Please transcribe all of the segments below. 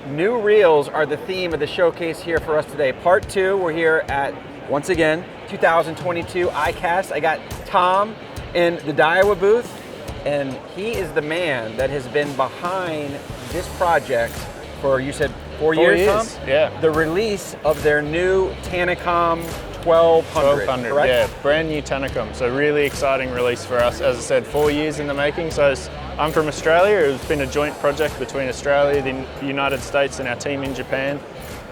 new reels are the theme of the showcase here for us today. Part 2, we're here at, once again, 2022 ICAST. I got Tom in the Daiwa booth, and he is the man that has been behind this project for, you said, 4 years, Tom? Yeah. The release of their new Tanacom 1200, correct? Yeah, brand new Tanacom. So really exciting release for us. As I said, 4 years in the making. So I'm from Australia. It's been a joint project between Australia, the United States, and our team in Japan.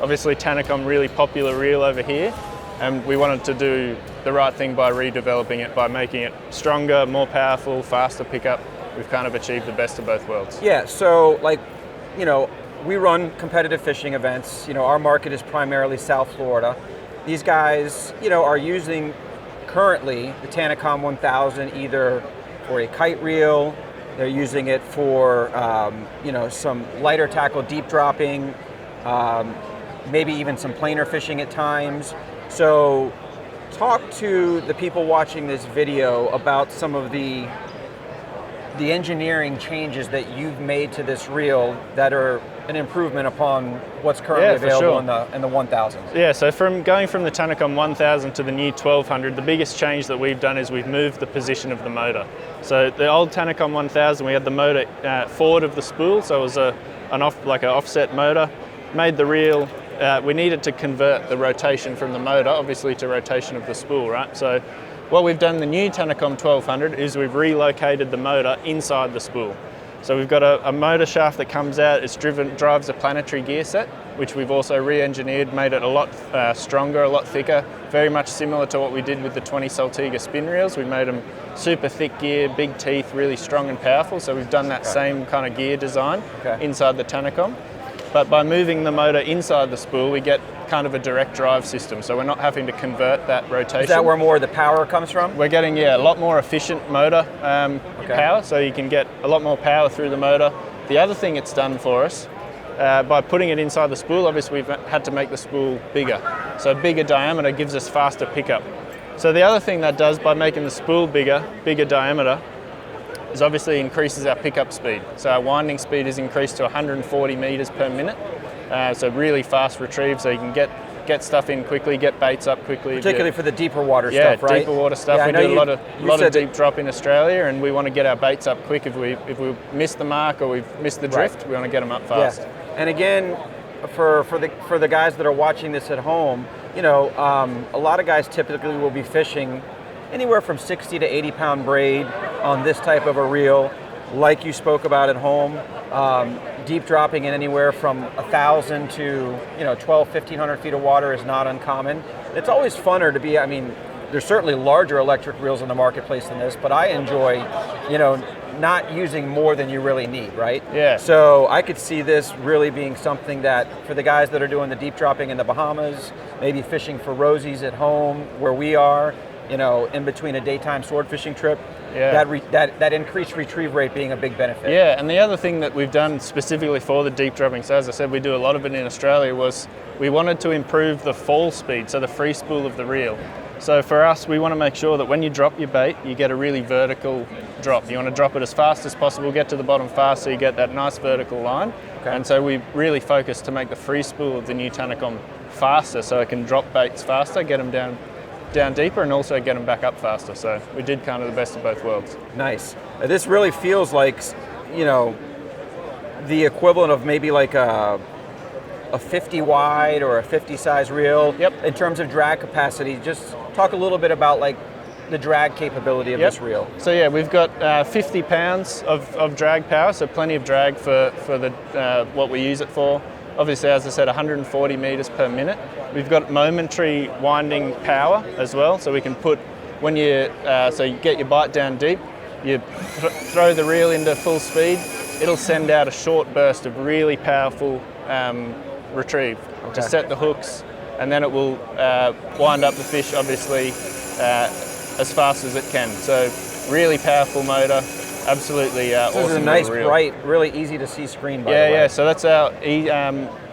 Obviously, Tanacom, really popular reel over here. And we wanted to do the right thing by redeveloping it, by making it stronger, more powerful, faster pickup. We've kind of achieved the best of both worlds. Yeah, so like, you know, we run competitive fishing events. You know, our market is primarily South Florida. These guys, you know, are using currently the Tanacom 1000 either for a kite reel, they're using it for, you know, some lighter tackle deep dropping, maybe even some planer fishing at times. So talk to the people watching this video about some of the engineering changes that you've made to this reel that are an improvement upon what's currently available in the 1000. Yeah, so going from the Tanacom 1000 to the new 1200, the biggest change that we've done is we've moved the position of the motor. So the old Tanacom 1000, we had the motor forward of the spool, so it was an offset motor. Made the reel, we needed to convert the rotation from the motor, obviously, to rotation of the spool, right? So what we've done in the new Tanacom 1200 is we've relocated the motor inside the spool. So we've got a motor shaft that comes out, drives a planetary gear set, which we've also re-engineered, made it a lot stronger, a lot thicker, very much similar to what we did with the 20 Saltiga spin reels. We made them super thick gear, big teeth, really strong and powerful, so we've done that same kind of gear design inside the Tanacom. But by moving the motor inside the spool, we get kind of a direct drive system, so we're not having to convert that rotation. Is that where more of the power comes from? We're getting, a lot more efficient motor power, so you can get a lot more power through the motor. The other thing it's done for us, by putting it inside the spool, obviously we've had to make the spool bigger. So bigger diameter gives us faster pickup. So the other thing that does by making the spool bigger diameter, is obviously increases our pickup speed. So our winding speed is increased to 140 meters per minute. So really fast retrieve, so you can get stuff in quickly, get baits up quickly. Particularly for the deeper water stuff, right? Yeah, deeper water stuff. We do a lot of deep drop in Australia, and we want to get our baits up quick. If we miss the mark or we've missed the drift, we want to get them up fast. Yeah. And again, for the guys that are watching this at home, you know, a lot of guys typically will be fishing anywhere from 60 to 80 pound braid on this type of a reel, like you spoke about at home. Deep dropping in anywhere from 1,000 to 1,200, 1,500 feet of water is not uncommon. It's always funner to be, I mean, there's certainly larger electric reels in the marketplace than this, but I enjoy, not using more than you really need, right? Yeah. So I could see this really being something that, for the guys that are doing the deep dropping in the Bahamas, maybe fishing for rosies at home where we are, in between a daytime sword fishing trip, that increased retrieve rate being a big benefit. Yeah, and the other thing that we've done specifically for the deep dropping, so as I said, we do a lot of it in Australia, was we wanted to improve the fall speed, so the free spool of the reel. So for us, we want to make sure that when you drop your bait, you get a really vertical drop. You want to drop it as fast as possible, get to the bottom fast, so you get that nice vertical line. Okay. And so we really focus to make the free spool of the new Tanacom faster, so it can drop baits faster, get them down deeper, and also get them back up faster. So we did kind of the best of both worlds. Nice. This really feels like, the equivalent of maybe like a 50 wide or a 50 size reel. Yep. In terms of drag capacity. Just talk a little bit about like the drag capability of this reel. So yeah, we've got 50 pounds of drag power, so plenty of drag for the what we use it for. Obviously, as I said, 140 meters per minute. We've got momentary winding power as well, so we can put, when you get your bite down deep, you throw the reel into full speed, it'll send out a short burst of really powerful retrieve to set the hooks, and then it will wind up the fish, obviously, as fast as it can. So really powerful motor. Absolutely awesome. This is a nice, bright, really easy to see screen, by the way. Yeah, so that's our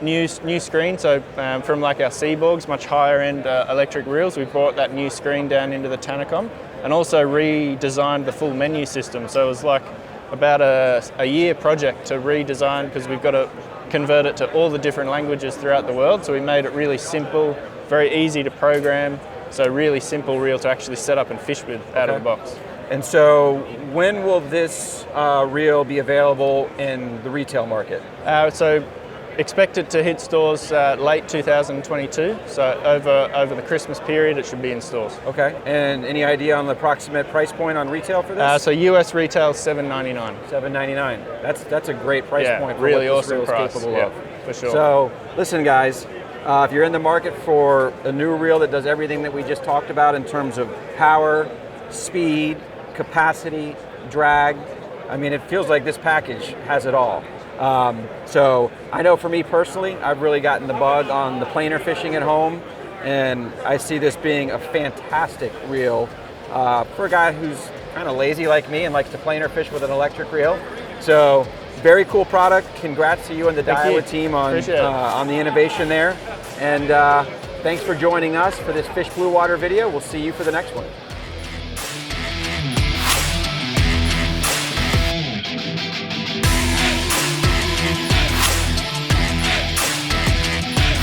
new screen. So from like our Seaborgs, much higher end electric reels, we brought that new screen down into the Tanacom, and also redesigned the full menu system. So it was like about a year project to redesign, because we've got to convert it to all the different languages throughout the world. So we made it really simple, very easy to program. So really simple reel to actually set up and fish with out of the box. And so when will this reel be available in the retail market? So expect it to hit stores late 2022. So over the Christmas period, it should be in stores. Okay. And any idea on the approximate price point on retail for this? So US retail is $7.99. $7.99. That's a great price point for really what this awesome reel price. is capable of. For sure. So listen, guys. If you're in the market for a new reel that does everything that we just talked about in terms of power, speed, capacity, drag, I mean, it feels like this package has it all. So I know for me personally, I've really gotten the bug on the planer fishing at home, and I see this being a fantastic reel for a guy who's kind of lazy like me and likes to planer fish with an electric reel. So very cool product. Congrats to you and the Daiwa team on the innovation there. And thanks for joining us for this Fish Bluewater video. We'll see you for the next one.